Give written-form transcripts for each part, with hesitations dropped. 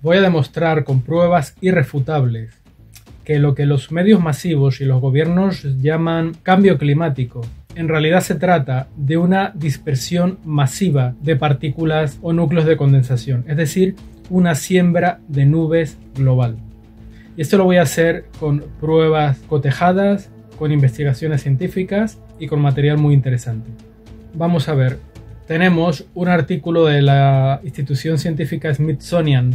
Voy a demostrar con pruebas irrefutables que lo que los medios masivos y los gobiernos llaman cambio climático, en realidad se trata de una dispersión masiva de partículas o núcleos de condensación, es decir, una siembra de nubes global. Y esto lo voy a hacer con pruebas cotejadas, con investigaciones científicas y con material muy interesante. Vamos a ver, tenemos un artículo de la institución científica Smithsonian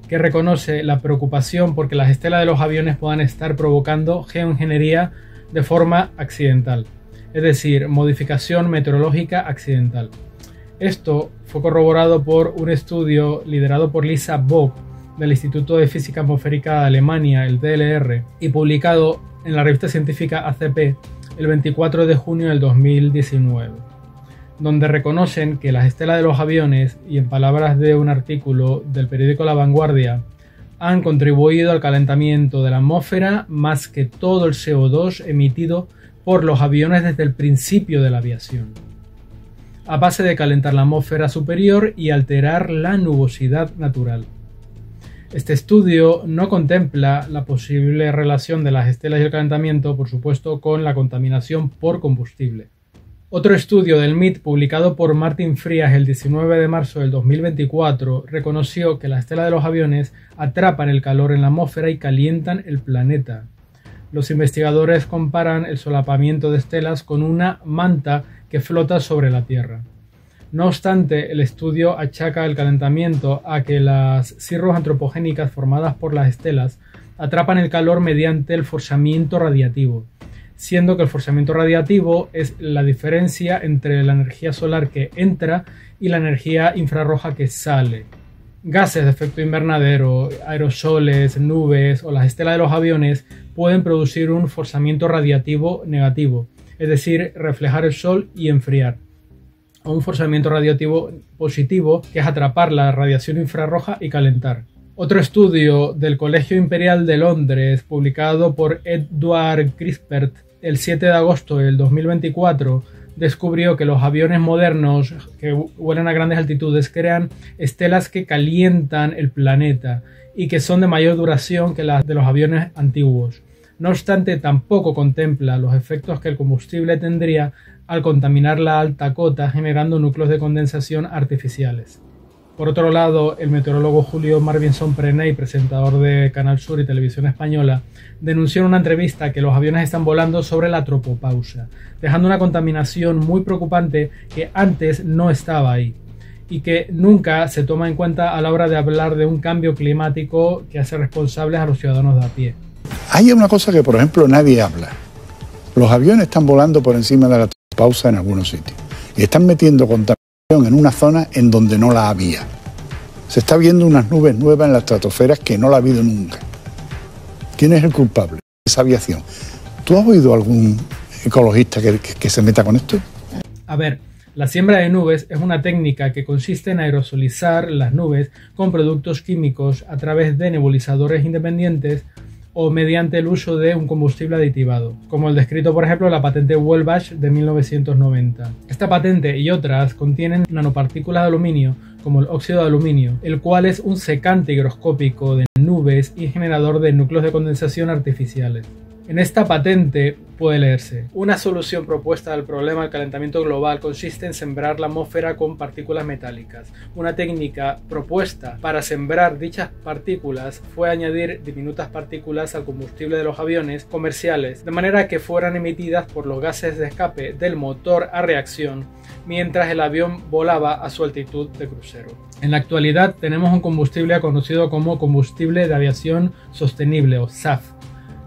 que reconoce la preocupación porque las estelas de los aviones puedan estar provocando geoingeniería de forma accidental, es decir, modificación meteorológica accidental. Esto fue corroborado por un estudio liderado por Lisa Bock del Instituto de Física Atmosférica de Alemania, el DLR, y publicado en la revista científica ACP el 24 de junio del 2019, donde reconocen que las estelas de los aviones, y en palabras de un artículo del periódico La Vanguardia, han contribuido al calentamiento de la atmósfera más que todo el CO2 emitido por los aviones desde el principio de la aviación, a base de calentar la atmósfera superior y alterar la nubosidad natural. Este estudio no contempla la posible relación de las estelas y el calentamiento, por supuesto, con la contaminación por combustible. Otro estudio del MIT publicado por Martin Frías el 19 de marzo del 2024 reconoció que las estelas de los aviones atrapan el calor en la atmósfera y calientan el planeta. Los investigadores comparan el solapamiento de estelas con una manta que flota sobre la Tierra. No obstante, el estudio achaca el calentamiento a que las cirros antropogénicas formadas por las estelas atrapan el calor mediante el forzamiento radiativo, siendo que el forzamiento radiativo es la diferencia entre la energía solar que entra y la energía infrarroja que sale. Gases de efecto invernadero, aerosoles, nubes o las estelas de los aviones pueden producir un forzamiento radiativo negativo, es decir, reflejar el sol y enfriar, o un forzamiento radiativo positivo, que es atrapar la radiación infrarroja y calentar. Otro estudio del Colegio Imperial de Londres, publicado por Edward Crispert el 7 de agosto del 2024, descubrió que los aviones modernos que vuelan a grandes altitudes crean estelas que calientan el planeta y que son de mayor duración que las de los aviones antiguos. No obstante, tampoco contempla los efectos que el combustible tendría al contaminar la alta cota, generando núcleos de condensación artificiales. Por otro lado, el meteorólogo Julio Marvinson Preney, presentador de Canal Sur y Televisión Española, denunció en una entrevista que los aviones están volando sobre la tropopausa, dejando una contaminación muy preocupante que antes no estaba ahí y que nunca se toma en cuenta a la hora de hablar de un cambio climático que hace responsables a los ciudadanos de a pie. Hay una cosa que, por ejemplo, nadie habla. Los aviones están volando por encima de la tropopausa en algunos sitios y están metiendo contaminación en una zona en donde no la había. Se está viendo unas nubes nuevas en la estratosfera que no la ha habido nunca. ¿Quién es el culpable de esa aviación? ¿Tú has oído algún ecologista que se meta con esto? A ver, la siembra de nubes es una técnica que consiste en aerosolizar las nubes con productos químicos a través de nebulizadores independientes o mediante el uso de un combustible aditivado, como el descrito por ejemplo en la patente Welbach de 1990. Esta patente y otras contienen nanopartículas de aluminio, como el óxido de aluminio, el cual es un secante higroscópico de nubes y generador de núcleos de condensación artificiales. En esta patente puede leerse: una solución propuesta al problema del calentamiento global consiste en sembrar la atmósfera con partículas metálicas. Una técnica propuesta para sembrar dichas partículas fue añadir diminutas partículas al combustible de los aviones comerciales, de manera que fueran emitidas por los gases de escape del motor a reacción mientras el avión volaba a su altitud de crucero. En la actualidad tenemos un combustible conocido como combustible de aviación sostenible o SAF,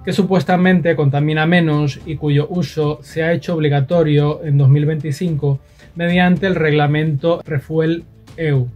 que supuestamente contamina menos y cuyo uso se ha hecho obligatorio en 2025 mediante el reglamento Refuel EU.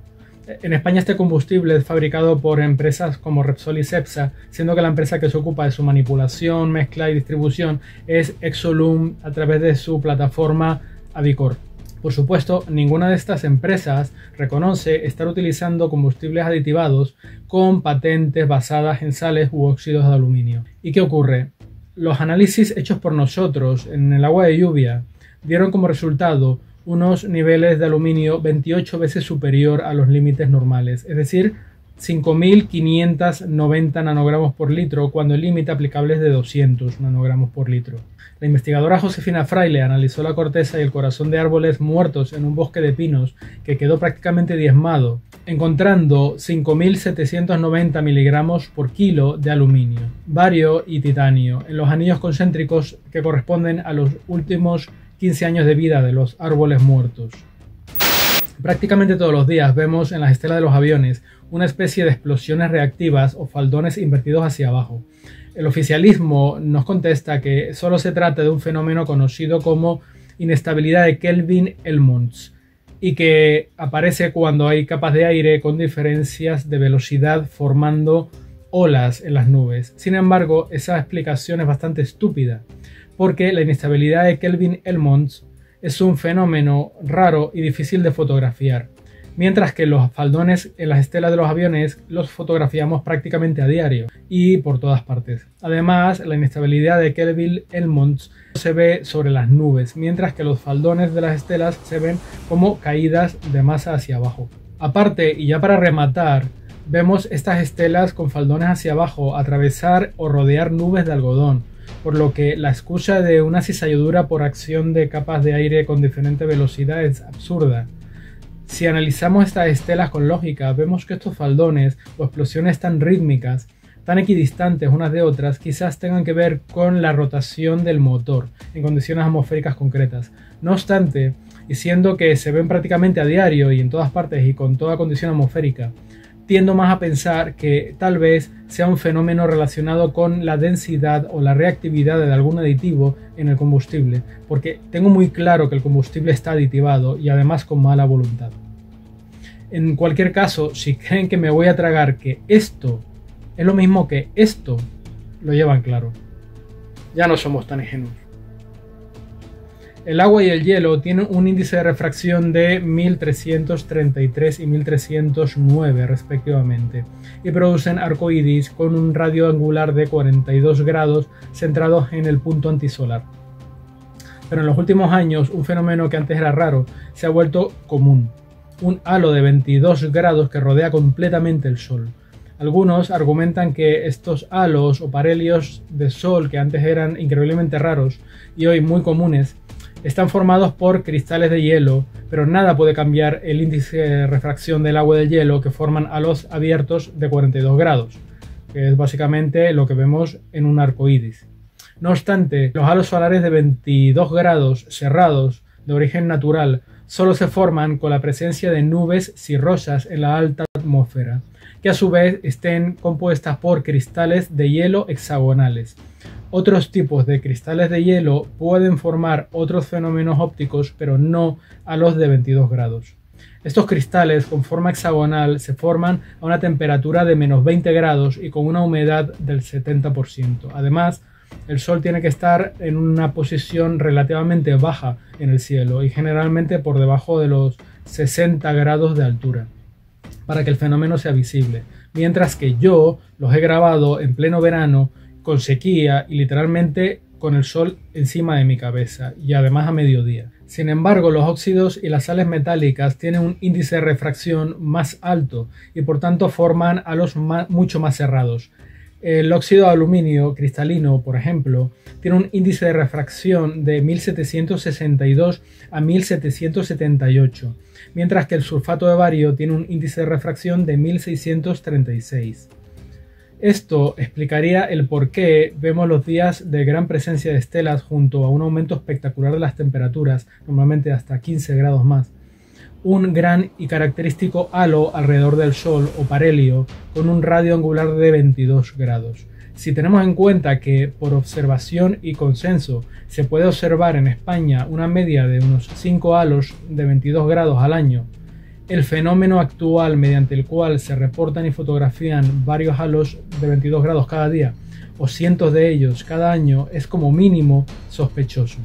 En España este combustible es fabricado por empresas como Repsol y Cepsa, siendo que la empresa que se ocupa de su manipulación, mezcla y distribución es Exolum a través de su plataforma Avicor. Por supuesto, ninguna de estas empresas reconoce estar utilizando combustibles aditivados con patentes basadas en sales u óxidos de aluminio. ¿Y qué ocurre? Los análisis hechos por nosotros en el agua de lluvia dieron como resultado unos niveles de aluminio 28 veces superior a los límites normales, es decir, 5.590 nanogramos por litro, cuando el límite aplicable es de 200 nanogramos por litro. La investigadora Josefina Fraile analizó la corteza y el corazón de árboles muertos en un bosque de pinos que quedó prácticamente diezmado, encontrando 5.790 miligramos por kilo de aluminio, bario y titanio en los anillos concéntricos que corresponden a los últimos 15 años de vida de los árboles muertos. Prácticamente todos los días vemos en las estelas de los aviones una especie de explosiones reactivas o faldones invertidos hacia abajo. El oficialismo nos contesta que solo se trata de un fenómeno conocido como inestabilidad de Kelvin-Helmholtz y que aparece cuando hay capas de aire con diferencias de velocidad formando olas en las nubes. Sin embargo, esa explicación es bastante estúpida, porque la inestabilidad de Kelvin-Helmholtz es un fenómeno raro y difícil de fotografiar, mientras que los faldones en las estelas de los aviones los fotografiamos prácticamente a diario y por todas partes. Además, la inestabilidad de Kelvin-Helmholtz se ve sobre las nubes, mientras que los faldones de las estelas se ven como caídas de masa hacia abajo. Aparte, y ya para rematar, vemos estas estelas con faldones hacia abajo atravesar o rodear nubes de algodón, por lo que la excusa de una cizalladura por acción de capas de aire con diferente velocidad es absurda. Si analizamos estas estelas con lógica, vemos que estos faldones o explosiones tan rítmicas, tan equidistantes unas de otras, quizás tengan que ver con la rotación del motor en condiciones atmosféricas concretas. No obstante, y siendo que se ven prácticamente a diario y en todas partes y con toda condición atmosférica, tiendo más a pensar que tal vez sea un fenómeno relacionado con la densidad o la reactividad de algún aditivo en el combustible, porque tengo muy claro que el combustible está aditivado y además con mala voluntad. En cualquier caso, si creen que me voy a tragar que esto es lo mismo que esto, lo llevan claro. Ya no somos tan ingenuos. El agua y el hielo tienen un índice de refracción de 1333 y 1309 respectivamente y producen arcoíris con un radio angular de 42 grados centrados en el punto antisolar. Pero en los últimos años un fenómeno que antes era raro se ha vuelto común: un halo de 22 grados que rodea completamente el Sol. Algunos argumentan que estos halos o parhelios de Sol, que antes eran increíblemente raros y hoy muy comunes, están formados por cristales de hielo, pero nada puede cambiar el índice de refracción del agua y del hielo, que forman halos abiertos de 42 grados, que es básicamente lo que vemos en un arco iris. No obstante, los halos solares de 22 grados cerrados de origen natural solo se forman con la presencia de nubes cirrosas en la alta atmósfera, que a su vez estén compuestas por cristales de hielo hexagonales. Otros tipos de cristales de hielo pueden formar otros fenómenos ópticos, pero no a los de 22 grados. Estos cristales con forma hexagonal se forman a una temperatura de menos 20 grados y con una humedad del 70%. Además, el Sol tiene que estar en una posición relativamente baja en el cielo y generalmente por debajo de los 60 grados de altura para que el fenómeno sea visible, mientras que yo los he grabado en pleno verano con sequía y literalmente con el sol encima de mi cabeza y además a mediodía. Sin embargo, los óxidos y las sales metálicas tienen un índice de refracción más alto y por tanto forman halos mucho más cerrados. El óxido de aluminio cristalino, por ejemplo, tiene un índice de refracción de 1762 a 1778, mientras que el sulfato de bario tiene un índice de refracción de 1636. Esto explicaría el por qué vemos los días de gran presencia de estelas junto a un aumento espectacular de las temperaturas, normalmente hasta 15 grados más, un gran y característico halo alrededor del Sol o parhelio con un radio angular de 22 grados. Si tenemos en cuenta que por observación y consenso se puede observar en España una media de unos 5 halos de 22 grados al año, el fenómeno actual mediante el cual se reportan y fotografían varios halos de 22 grados cada día o cientos de ellos cada año es como mínimo sospechoso.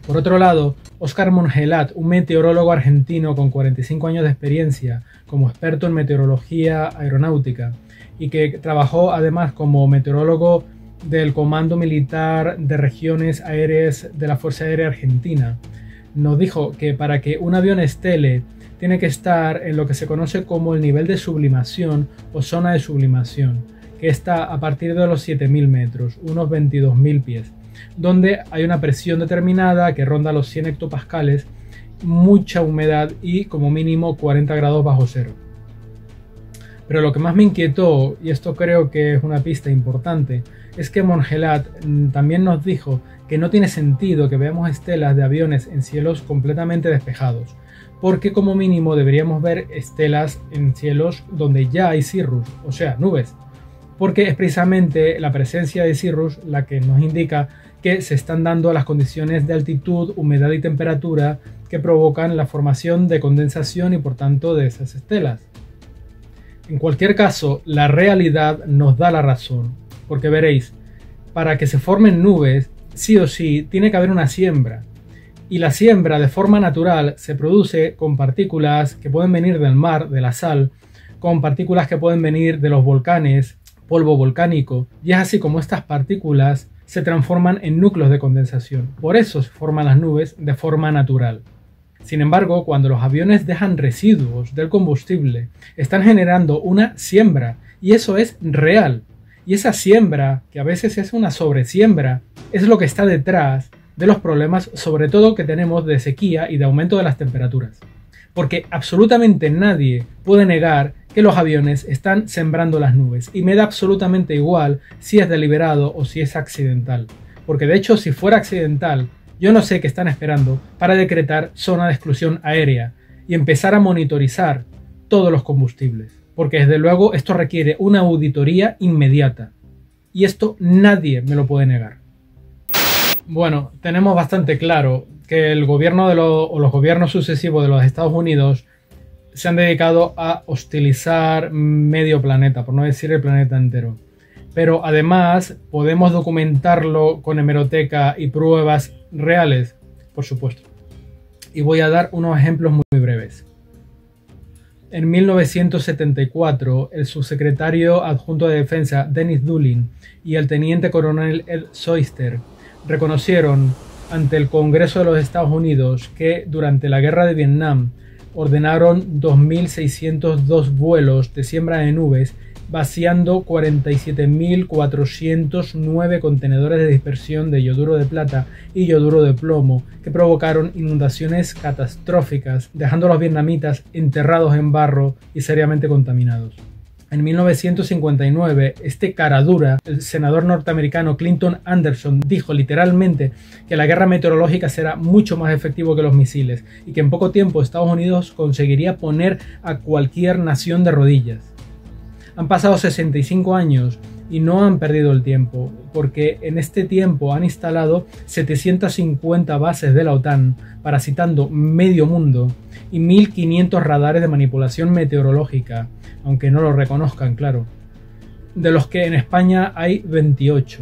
Por otro lado, Óscar Mongelat, un meteorólogo argentino con 45 años de experiencia como experto en meteorología aeronáutica y que trabajó además como meteorólogo del Comando Militar de Regiones Aéreas de la Fuerza Aérea Argentina, nos dijo que para que un avión estele tiene que estar en lo que se conoce como el nivel de sublimación o zona de sublimación, que está a partir de los 7000 metros, unos 22.000 pies, donde hay una presión determinada que ronda los 100 hectopascales, mucha humedad y como mínimo 40 grados bajo cero. Pero lo que más me inquietó, y esto creo que es una pista importante, es que Mongelat también nos dijo que no tiene sentido que veamos estelas de aviones en cielos completamente despejados, porque como mínimo deberíamos ver estelas en cielos donde ya hay cirrus, o sea, nubes, porque es precisamente la presencia de cirrus la que nos indica que se están dando las condiciones de altitud, humedad y temperatura que provocan la formación de condensación y por tanto de esas estelas. En cualquier caso, la realidad nos da la razón, porque veréis, para que se formen nubes, sí o sí, tiene que haber una siembra. Y la siembra de forma natural se produce con partículas que pueden venir del mar, de la sal, con partículas que pueden venir de los volcanes, polvo volcánico, y es así como estas partículas se transforman en núcleos de condensación. Por eso se forman las nubes de forma natural. Sin embargo, cuando los aviones dejan residuos del combustible, están generando una siembra, y eso es real. Y esa siembra, que a veces es una sobresiembra, es lo que está detrás de los problemas, sobre todo que tenemos de sequía y de aumento de las temperaturas. Porque absolutamente nadie puede negar que los aviones están sembrando las nubes, y me da absolutamente igual si es deliberado o si es accidental. Porque de hecho, si fuera accidental, yo no sé qué están esperando para decretar zona de exclusión aérea y empezar a monitorizar todos los combustibles. Porque desde luego esto requiere una auditoría inmediata. Y esto nadie me lo puede negar. Bueno, tenemos bastante claro que el gobierno o los gobiernos sucesivos de los Estados Unidos se han dedicado a hostilizar medio planeta, por no decir el planeta entero. Pero además podemos documentarlo con hemeroteca y pruebas reales, por supuesto. Y voy a dar unos ejemplos muy breves. En 1974, el subsecretario adjunto de Defensa Dennis Doolin y el teniente coronel Ed Soyster reconocieron ante el Congreso de los Estados Unidos que durante la guerra de Vietnam ordenaron 2.602 vuelos de siembra de nubes, vaciando 47.409 contenedores de dispersión de yoduro de plata y yoduro de plomo, que provocaron inundaciones catastróficas, dejando a los vietnamitas enterrados en barro y seriamente contaminados. En 1959, este cara dura, el senador norteamericano Clinton Anderson, dijo literalmente que la guerra meteorológica será mucho más efectivo que los misiles y que en poco tiempo Estados Unidos conseguiría poner a cualquier nación de rodillas. Han pasado 65 años y no han perdido el tiempo, porque en este tiempo han instalado 750 bases de la OTAN, parasitando medio mundo, y 1.500 radares de manipulación meteorológica, aunque no lo reconozcan, claro, de los que en España hay 28.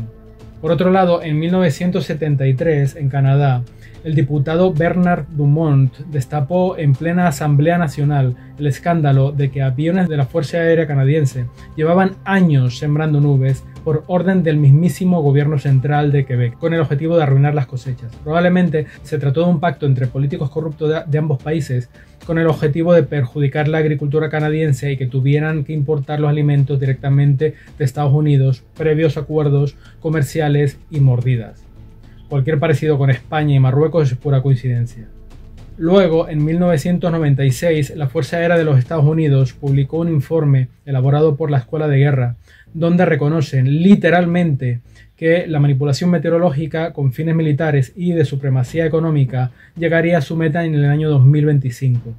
Por otro lado, en 1973, en Canadá, el diputado Bernard Dumont destapó en plena Asamblea Nacional el escándalo de que aviones de la Fuerza Aérea Canadiense llevaban años sembrando nubes por orden del mismísimo gobierno central de Quebec, con el objetivo de arruinar las cosechas. Probablemente se trató de un pacto entre políticos corruptos de ambos países con el objetivo de perjudicar la agricultura canadiense y que tuvieran que importar los alimentos directamente de Estados Unidos, previos acuerdos comerciales y mordidas. Cualquier parecido con España y Marruecos es pura coincidencia. Luego, en 1996, la Fuerza Aérea de los Estados Unidos publicó un informe elaborado por la Escuela de Guerra, donde reconocen literalmente que la manipulación meteorológica con fines militares y de supremacía económica llegaría a su meta en el año 2025.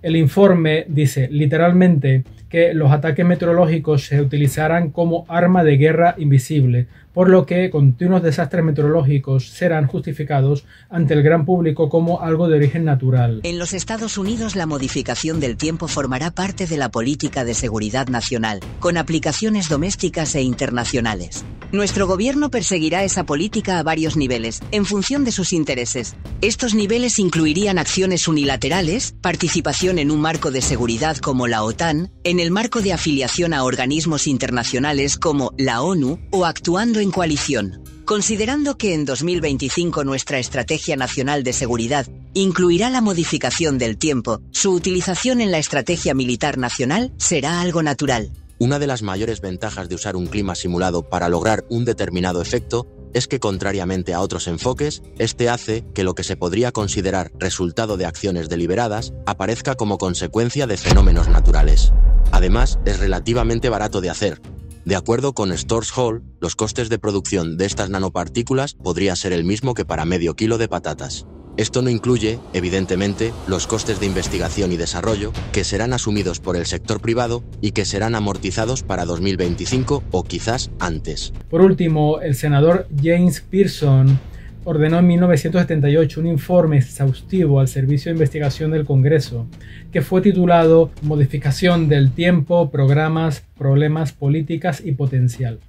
El informe dice literalmente que los ataques meteorológicos se utilizarán como arma de guerra invisible, por lo que continuos desastres meteorológicos serán justificados ante el gran público como algo de origen natural. En los Estados Unidos, la modificación del tiempo formará parte de la política de seguridad nacional, con aplicaciones domésticas e internacionales. Nuestro gobierno perseguirá esa política a varios niveles, en función de sus intereses. Estos niveles incluirían acciones unilaterales, participación en un marco de seguridad como la OTAN, en el marco de afiliación a organismos internacionales como la ONU o actuando en coalición. Considerando que en 2025 nuestra Estrategia Nacional de Seguridad incluirá la modificación del tiempo, su utilización en la Estrategia Militar Nacional será algo natural. Una de las mayores ventajas de usar un clima simulado para lograr un determinado efecto es que, contrariamente a otros enfoques, este hace que lo que se podría considerar resultado de acciones deliberadas aparezca como consecuencia de fenómenos naturales. Además, es relativamente barato de hacer. De acuerdo con Storrs Hall, los costes de producción de estas nanopartículas podría ser el mismo que para medio kilo de patatas. Esto no incluye, evidentemente, los costes de investigación y desarrollo, que serán asumidos por el sector privado y que serán amortizados para 2025 o quizás antes. Por último, el senador James Pearson ordenó en 1978 un informe exhaustivo al Servicio de Investigación del Congreso, que fue titulado Modificación del tiempo, programas, problemas, políticas y potencial.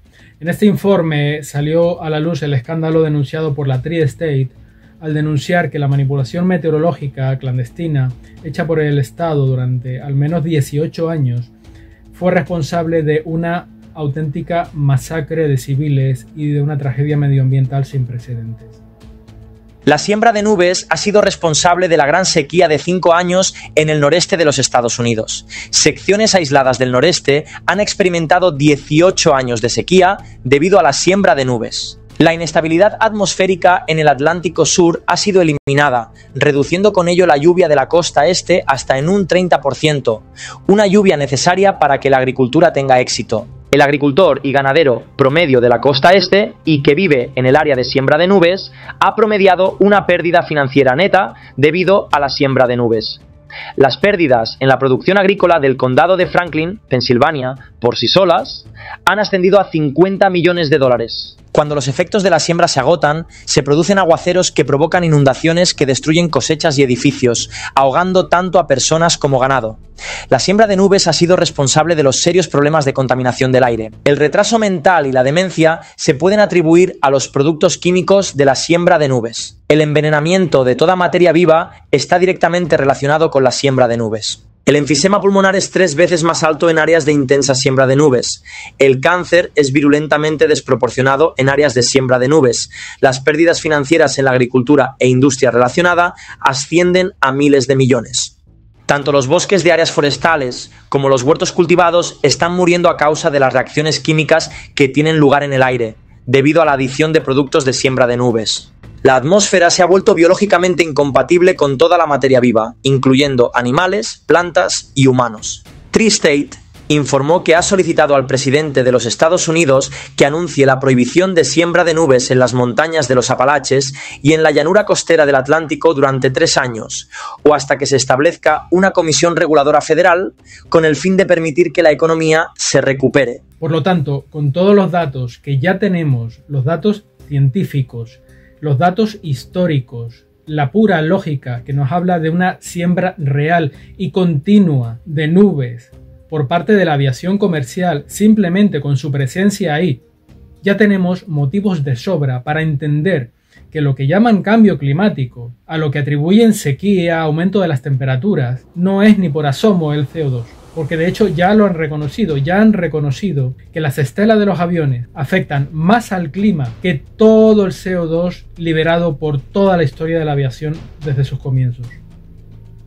En este informe salió a la luz el escándalo denunciado por la Tri-State al denunciar que la manipulación meteorológica clandestina hecha por el Estado durante al menos 18 años fue responsable de una auténtica masacre de civiles y de una tragedia medioambiental sin precedentes. La siembra de nubes ha sido responsable de la gran sequía de 5 años en el noreste de los Estados Unidos. Secciones aisladas del noreste han experimentado 18 años de sequía debido a la siembra de nubes. La inestabilidad atmosférica en el Atlántico Sur ha sido eliminada, reduciendo con ello la lluvia de la costa este hasta en un 30%, una lluvia necesaria para que la agricultura tenga éxito. El agricultor y ganadero promedio de la costa este y que vive en el área de siembra de nubes ha promediado una pérdida financiera neta debido a la siembra de nubes. Las pérdidas en la producción agrícola del condado de Franklin, Pensilvania, por sí solas, han ascendido a $50 millones. Cuando los efectos de la siembra se agotan, se producen aguaceros que provocan inundaciones que destruyen cosechas y edificios, ahogando tanto a personas como ganado. La siembra de nubes ha sido responsable de los serios problemas de contaminación del aire. El retraso mental y la demencia se pueden atribuir a los productos químicos de la siembra de nubes. El envenenamiento de toda materia viva está directamente relacionado con la siembra de nubes. El enfisema pulmonar es 3 veces más alto en áreas de intensa siembra de nubes. El cáncer es virulentamente desproporcionado en áreas de siembra de nubes. Las pérdidas financieras en la agricultura e industria relacionada ascienden a miles de millones. Tanto los bosques de áreas forestales como los huertos cultivados están muriendo a causa de las reacciones químicas que tienen lugar en el aire, debido a la adición de productos de siembra de nubes. La atmósfera se ha vuelto biológicamente incompatible con toda la materia viva, incluyendo animales, plantas y humanos. Tri-State informó que ha solicitado al presidente de los Estados Unidos que anuncie la prohibición de siembra de nubes en las montañas de los Apalaches y en la llanura costera del Atlántico durante 3 años, o hasta que se establezca una comisión reguladora federal con el fin de permitir que la economía se recupere. Por lo tanto, con todos los datos que ya tenemos, los datos científicos, los datos históricos, la pura lógica que nos habla de una siembra real y continua de nubes por parte de la aviación comercial, simplemente con su presencia ahí, ya tenemos motivos de sobra para entender que lo que llaman cambio climático, a lo que atribuyen sequía, aumento de las temperaturas, no es ni por asomo el CO2. Porque de hecho ya lo han reconocido que las estelas de los aviones afectan más al clima que todo el CO2 liberado por toda la historia de la aviación desde sus comienzos.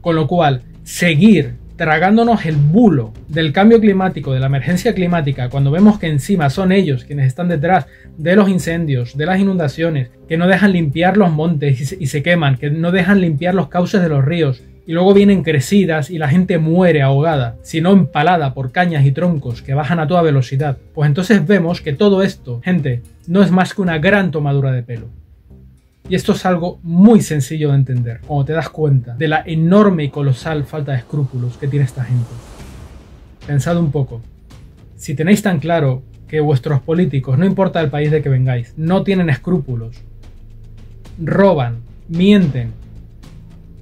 Con lo cual, seguir tragándonos el bulo del cambio climático, de la emergencia climática, cuando vemos que encima son ellos quienes están detrás de los incendios, de las inundaciones, que no dejan limpiar los montes y se queman, que no dejan limpiar los cauces de los ríos, y luego vienen crecidas y la gente muere ahogada, sino empalada por cañas y troncos que bajan a toda velocidad. Pues entonces vemos que todo esto, gente, no es más que una gran tomadura de pelo. Y esto es algo muy sencillo de entender, cuando te das cuenta de la enorme y colosal falta de escrúpulos que tiene esta gente. Pensad un poco. Si tenéis tan claro que vuestros políticos, no importa el país de que vengáis, no tienen escrúpulos, roban, mienten,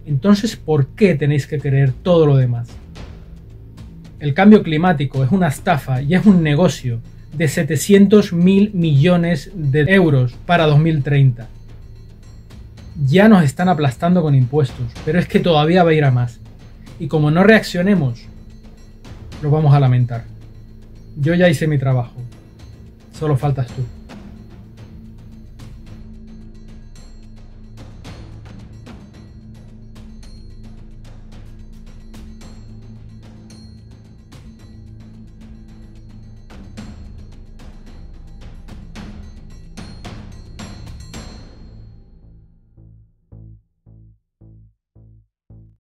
entonces, ¿por qué tenéis que creer todo lo demás? El cambio climático es una estafa y es un negocio de 700.000 millones de euros para 2030. Ya nos están aplastando con impuestos, pero es que todavía va a ir a más. Y como no reaccionemos, lo vamos a lamentar. Yo ya hice mi trabajo. Solo faltas tú.